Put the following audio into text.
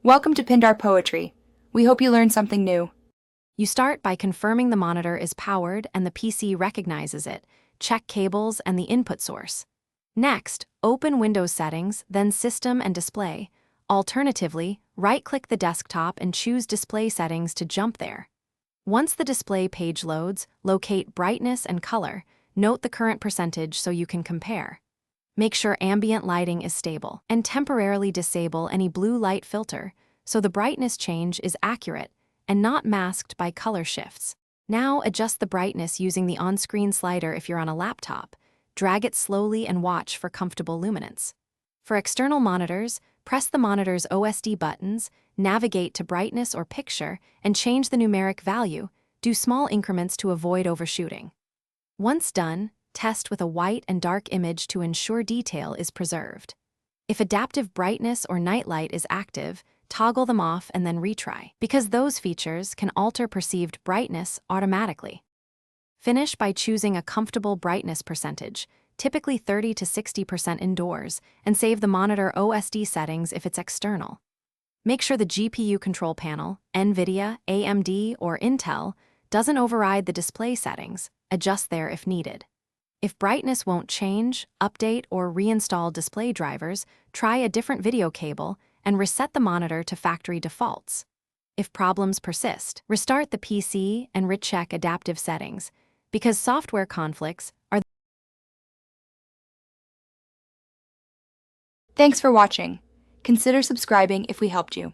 Welcome to Pindar Poetry. We hope you learned something new. You start by confirming the monitor is powered and the PC recognizes it. Check cables and the input source. Next, open Windows Settings, then System and Display. Alternatively, right-click the desktop and choose Display Settings to jump there. Once the display page loads, locate Brightness and Color. Note the current percentage so you can compare. Make sure ambient lighting is stable, and temporarily disable any blue light filter so the brightness change is accurate and not masked by color shifts. Now adjust the brightness using the on-screen slider if you're on a laptop. Drag it slowly and watch for comfortable luminance. For external monitors, press the monitor's OSD buttons, navigate to brightness or picture, and change the numeric value. Do small increments to avoid overshooting. Once done, test with a white and dark image to ensure detail is preserved. If adaptive brightness or night light is active, toggle them off and then retry, because those features can alter perceived brightness automatically. Finish by choosing a comfortable brightness percentage, typically 30 to 60% indoors, and save the monitor OSD settings if it's external. Make sure the GPU control panel, NVIDIA, AMD, or Intel, doesn't override the display settings. Adjust there if needed. If brightness won't change, update or reinstall display drivers, try a different video cable, and reset the monitor to factory defaults. If problems persist, restart the PC and recheck adaptive settings, because software conflicts are. Thanks for watching. Consider subscribing if we helped you.